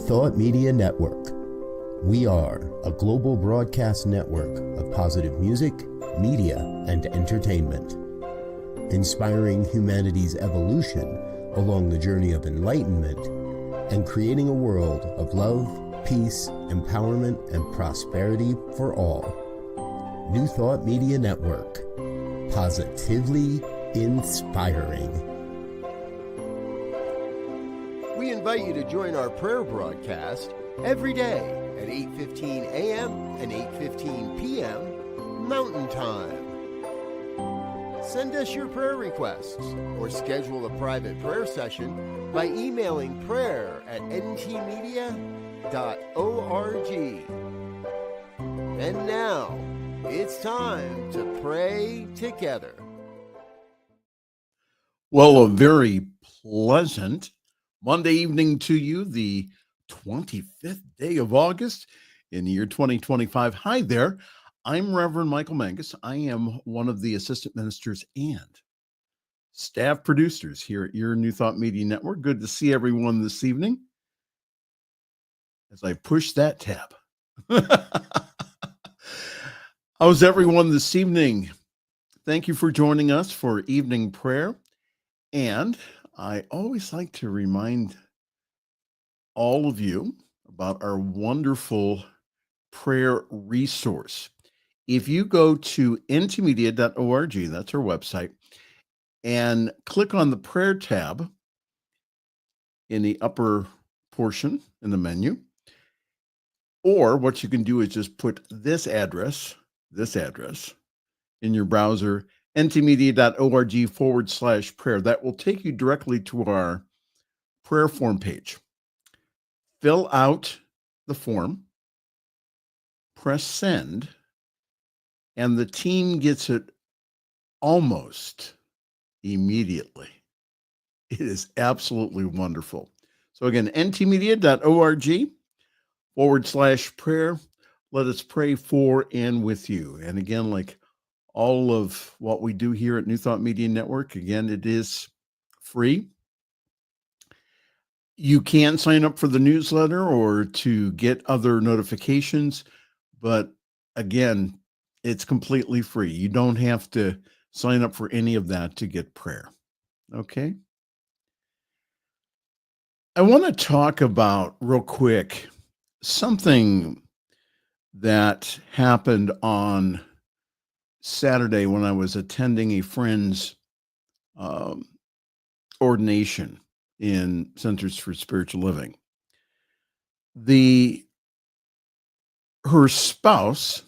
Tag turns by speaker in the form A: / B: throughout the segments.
A: Thought Media Network. We are a global broadcast network of positive music, media, and entertainment, inspiring humanity's evolution along the journey of enlightenment and creating a world of love, peace, empowerment, and prosperity for all. New Thought Media Network. Positively inspiring. We invite you to join our prayer broadcast every day at 8:15 a.m. and 8:15 p.m. Mountain Time. Send us your prayer requests or schedule a private prayer session by emailing prayer@ntmedia.org. And now, it's time to pray together.
B: Well, a very pleasant Monday evening to you, the 25th day of August in the year 2025. Hi there. I'm Reverend Michael Mangus. I am one of the assistant ministers and staff producers here at your New Thought Media Network. Good to see everyone this evening as I push that tab. How's everyone this evening? Thank you for joining us for evening prayer. And I always like to remind all of you about our wonderful prayer resource. If you go to ntmedia.org, that's our website, and click on the prayer tab in the upper portion in the menu, or what you can do is just put this address in your browser, ntmedia.org/prayer. That will take you directly to our prayer form page. Fill out the form, press send, and the team gets it almost immediately. It is absolutely wonderful. So again, ntmedia.org/prayer. Let us pray for and with you. And again, like all of what we do here at New Thought Media Network, again, it is free. You can sign up for the newsletter or to get other notifications, but again, it's completely free. You don't have to sign up for any of that to get prayer. Okay? I want to talk about real quick something that happened on Saturday when I was attending a friend's ordination in Centers for Spiritual Living. Her spouse,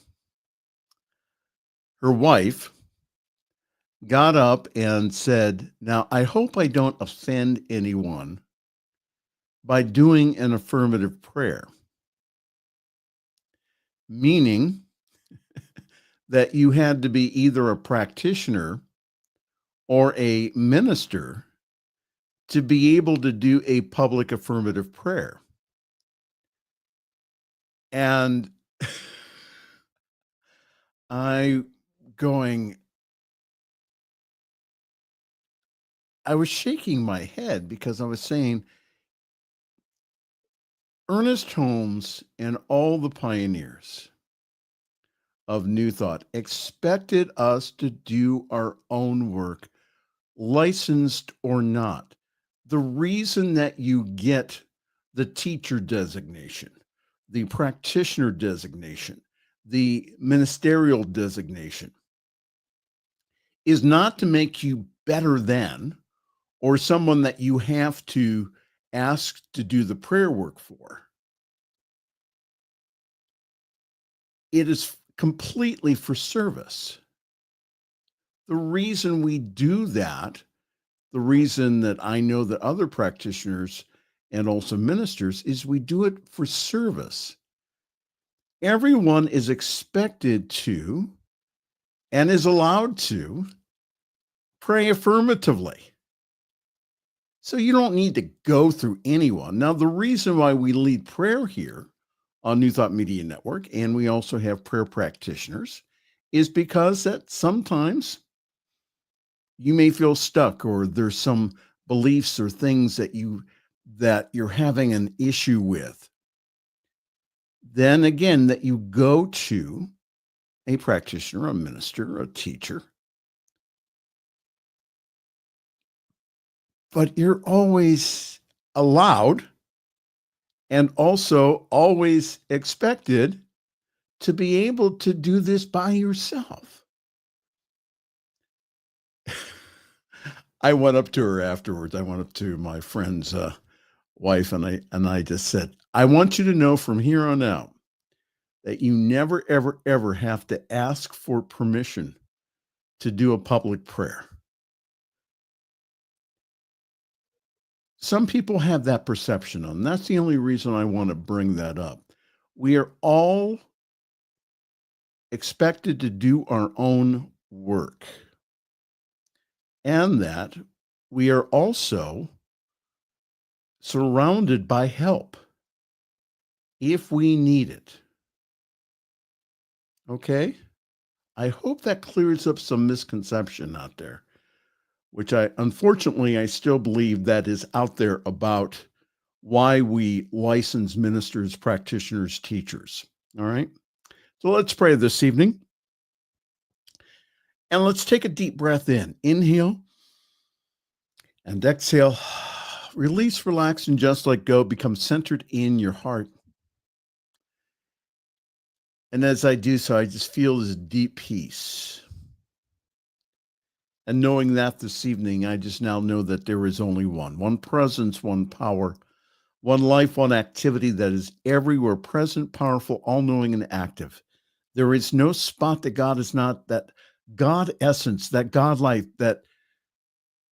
B: her wife, got up and said, "Now, I hope I don't offend anyone by doing an affirmative prayer," meaning that you had to be either a practitioner or a minister to be able to do a public affirmative prayer. And I was shaking my head because I was saying, Ernest Holmes and all the pioneers of New Thought expected us to do our own work, licensed or not. The reason that you get the teacher designation, the practitioner designation, the ministerial designation is not to make you better than or someone that you have to ask to do the prayer work for. It is completely for service. The reason we do that, the reason that I know that other practitioners and also ministers, is we do it for service. Everyone is expected to and is allowed to pray affirmatively. So you don't need to go through anyone. Now, the reason why we lead prayer here on New Thought Media Network, and we also have prayer practitioners, is because that sometimes you may feel stuck, or there's some beliefs or things that you're having an issue with. then again, that you go to a practitioner, a minister, a teacher, but you're always allowed and also always expected to be able to do this by yourself. I went up to her afterwards. I went up to my friend's wife and I just said, I want you to know from here on out that you never, ever, ever have to ask for permission to do a public prayer. Some people have that perception, and that's the only reason I want to bring that up. We are all expected to do our own work, and that we are also surrounded by help if we need it. Okay? I hope that clears up some misconception out there, which unfortunately, I still believe that is out there about why we license ministers, practitioners, teachers. All right. So let's pray this evening. And let's take a deep breath in. Inhale and exhale. Release, relax, and just let go. Become centered in your heart. And as I do so, I just feel this deep peace. And knowing that this evening, I just now know that there is only one presence, one power, one life, one activity that is everywhere present, powerful, all-knowing, and active. There is no spot that God is not, that God essence, that God life, that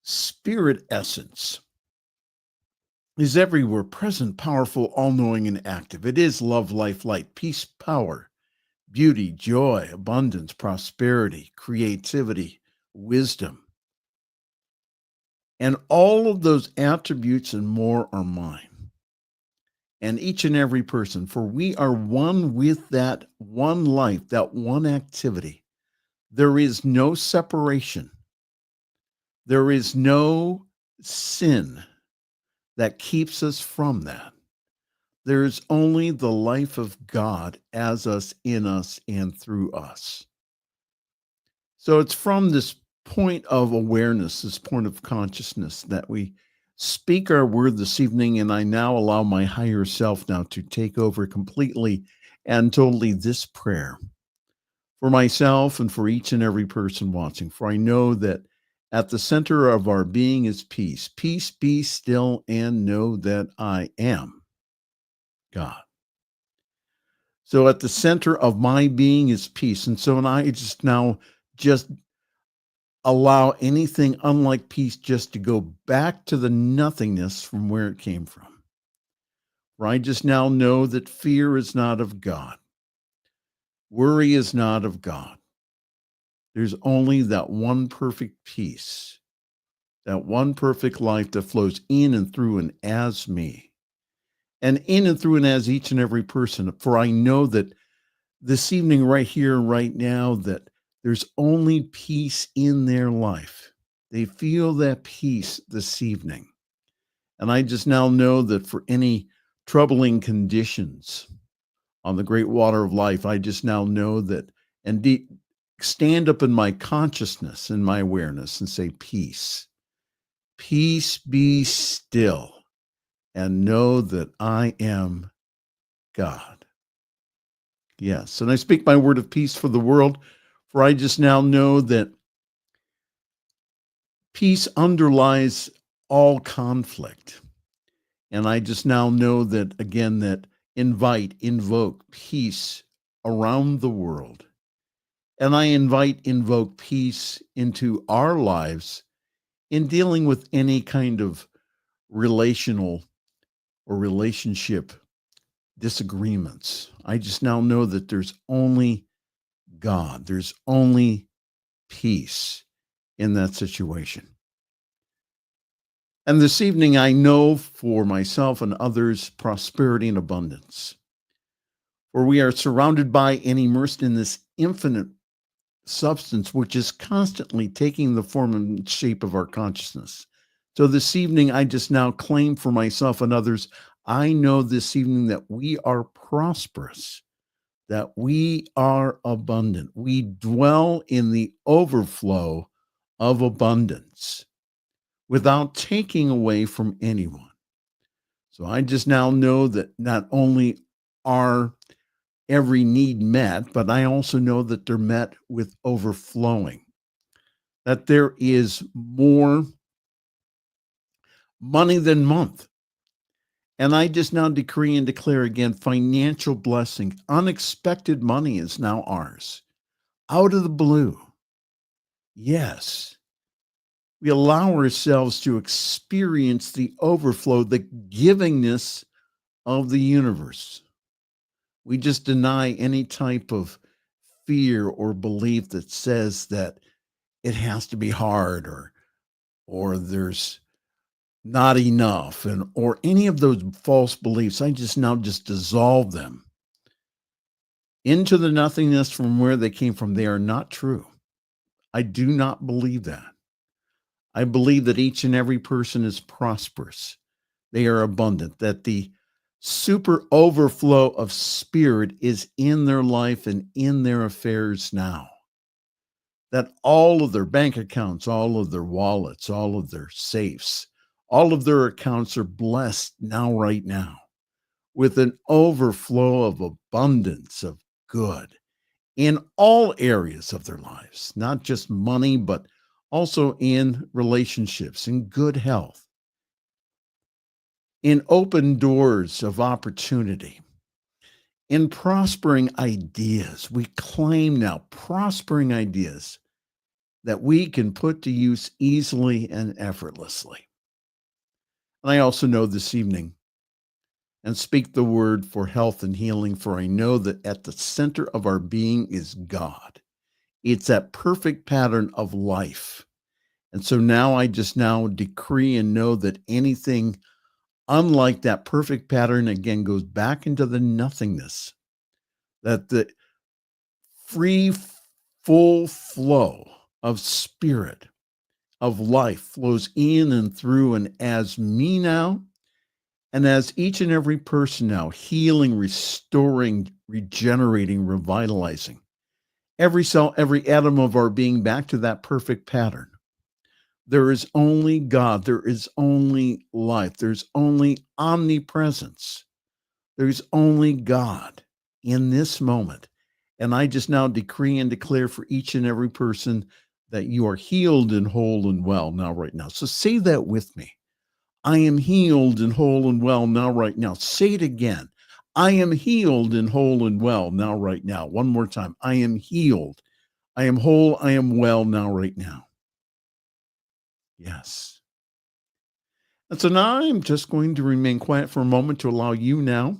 B: spirit essence is everywhere present, powerful, all-knowing, and active. It is love, life, light, peace, power, beauty, joy, abundance, prosperity, creativity, wisdom. And all of those attributes and more are mine. And each and every person, for we are one with that one life, that one activity. There is no separation. There is no sin that keeps us from that. There is only the life of God as us, in us, and through us. So it's from this point of awareness, this point of consciousness, that we speak our word this evening, and I now allow my higher self now to take over completely and totally this prayer for myself and for each and every person watching. For I know that at the center of our being is peace. Peace, be still, and know that I am God. So at the center of my being is peace. And so when I just now just allow anything unlike peace just to go back to the nothingness from where it came from. For I just now know that fear is not of God. Worry is not of God. There's only that one perfect peace, that one perfect life that flows in and through and as me, and in and through and as each and every person. For I know that this evening, right here, right now, that there's only peace in their life. They feel that peace this evening. And I just now know that for any troubling conditions on the great water of life, I just now know that, and stand up in my consciousness and my awareness and say, peace, peace, be still, and know that I am God. Yes. And I speak my word of peace for the world, for I just now know that peace underlies all conflict. And I just now know that, again, that invoke peace around the world. And I invoke peace into our lives in dealing with any kind of relational or relationship disagreements. I just now know that there's only God. There's only peace in that situation. And this evening, I know for myself and others, prosperity and abundance. For we are surrounded by and immersed in this infinite substance, which is constantly taking the form and shape of our consciousness. So this evening, I just now claim for myself and others I know this evening that we are prosperous, that we are abundant. We dwell in the overflow of abundance without taking away from anyone. So I just now know that not only are every need met, but I also know that they're met with overflowing, that there is more money than month. And I just now decree and declare again financial blessing. Unexpected money is now ours, out of the blue. Yes, we allow ourselves to experience the overflow, the givingness of the universe. We just deny any type of fear or belief that says that it has to be hard or there's not enough and or any of those false beliefs. I just now just dissolve them into the nothingness from where they came from. They are not true. I do not believe that. I believe that each and every person is prosperous. They are abundant, that the super overflow of spirit is in their life and in their affairs now. That all of their bank accounts, all of their wallets, all of their safes, all of their accounts are blessed now, right now, with an overflow of abundance of good in all areas of their lives, not just money, but also in relationships, in good health, in open doors of opportunity, in prospering ideas. We claim now prospering ideas that we can put to use easily and effortlessly. And I also know this evening and speak the word for health and healing, for I know that at the center of our being is God. It's that perfect pattern of life. And so now I just now decree and know that anything unlike that perfect pattern again goes back into the nothingness, that the free, full flow of spirit, of life flows in and through and as me now, and as each and every person now, healing, restoring, regenerating, revitalizing every cell, every atom of our being back to that perfect pattern. There is only God. There is only life. There's only omnipresence. There's only God in this moment. And I just now decree and declare for each and every person that you are healed and whole and well now, right now. So say that with me. I am healed and whole and well now, right now. Say it again. I am healed and whole and well now, right now. One more time. I am healed. I am whole. I am well now, right now. Yes. And so now I'm just going to remain quiet for a moment to allow you now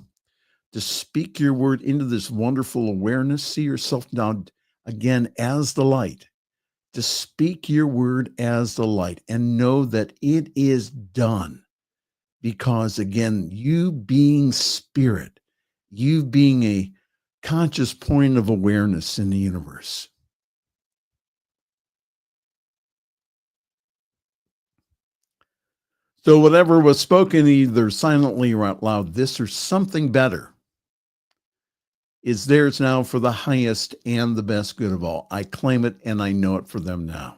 B: to speak your word into this wonderful awareness. See yourself now again as the light. To speak your word as the light and know that it is done. Because again, you being spirit, you being a conscious point of awareness in the universe. So whatever was spoken either silently or out loud, this or something better, is theirs now for the highest and the best good of all. I claim it and I know it for them now.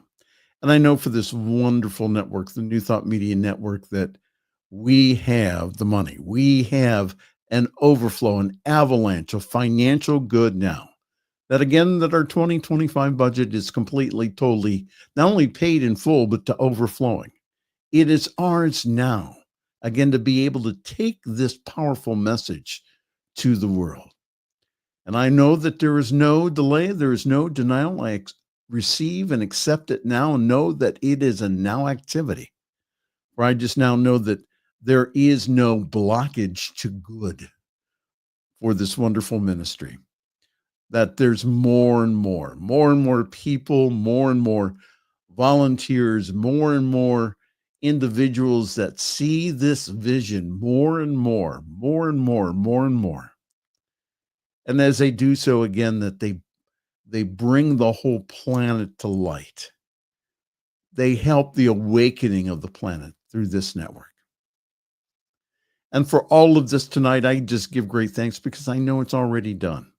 B: And I know for this wonderful network, the New Thought Media Network, that we have the money. We have an overflow, an avalanche of financial good now. That again, that our 2025 budget is completely, totally, not only paid in full, but to overflowing. It is ours now, again, to be able to take this powerful message to the world. And I know that there is no delay, there is no denial. I receive and accept it now and know that it is a now activity. For I just now know that there is no blockage to good for this wonderful ministry. That there's more and more people, more and more volunteers, more and more individuals that see this vision more and more. And as they do so, again, that they bring the whole planet to light. They help the awakening of the planet through this network. And for all of this tonight, I just give great thanks because I know it's already done.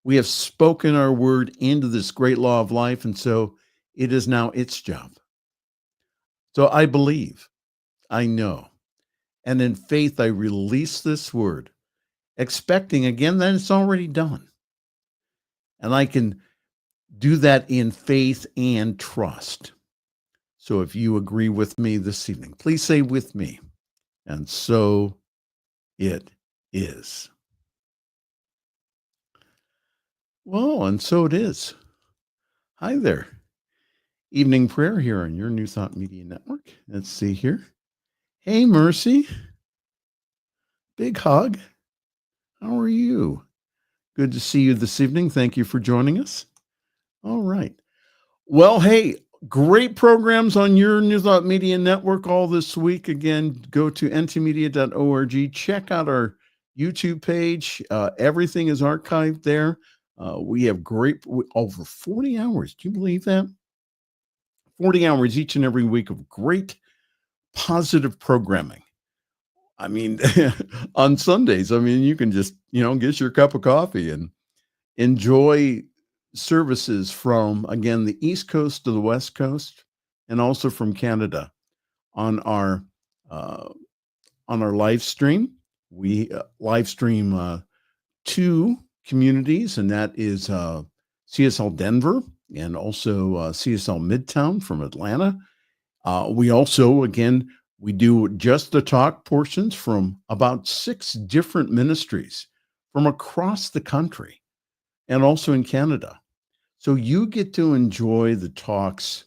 B: We have spoken our word into this great law of life, and so it is now its job. So I believe, I know, and in faith, I release this word, expecting again that it's already done. And I can do that in faith and trust. So if you agree with me this evening, please say with me, and so it is. Well, and so it is. Hi there. Evening prayer here on your New Thought Media Network. Let's see here. Hey, Mercy. Big hug. How are you? Good to see you this evening. Thank you for joining us. All right. Well, hey, great programs on your New Thought Media Network all this week. Again, go to ntmedia.org. Check out our YouTube page. Everything is archived there. We have over 40 hours. Do you believe that? 40 hours each and every week of great positive programming. I mean, on Sundays, I mean, you can just, get your cup of coffee and enjoy services from, again, the East Coast to the West Coast, and also from Canada on our live stream. We live stream 2 communities, and that is CSL Denver and also CSL Midtown from Atlanta. We also, again, we do just the talk portions from about 6 different ministries from across the country and also in Canada. So you get to enjoy the talks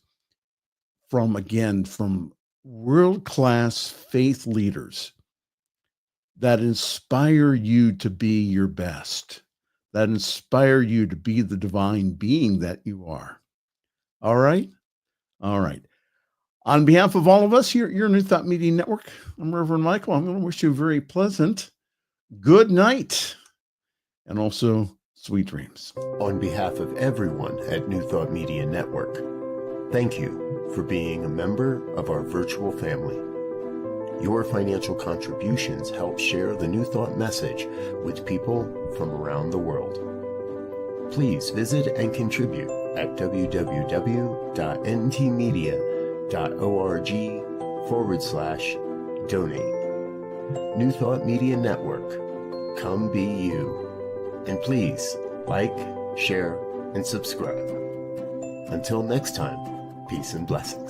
B: from world-class faith leaders that inspire you to be your best, that inspire you to be the divine being that you are. All right? All right. On behalf of all of us here at your New Thought Media Network, I'm Reverend Michael. I'm going to wish you a very pleasant good night and also sweet dreams.
A: On behalf of everyone at New Thought Media Network, thank you for being a member of our virtual family. Your financial contributions help share the New Thought message with people from around the world. Please visit and contribute at www.ntmedia.org/donate. New Thought Media Network, come be you. And please like, share, and subscribe. Until next time, peace and blessings.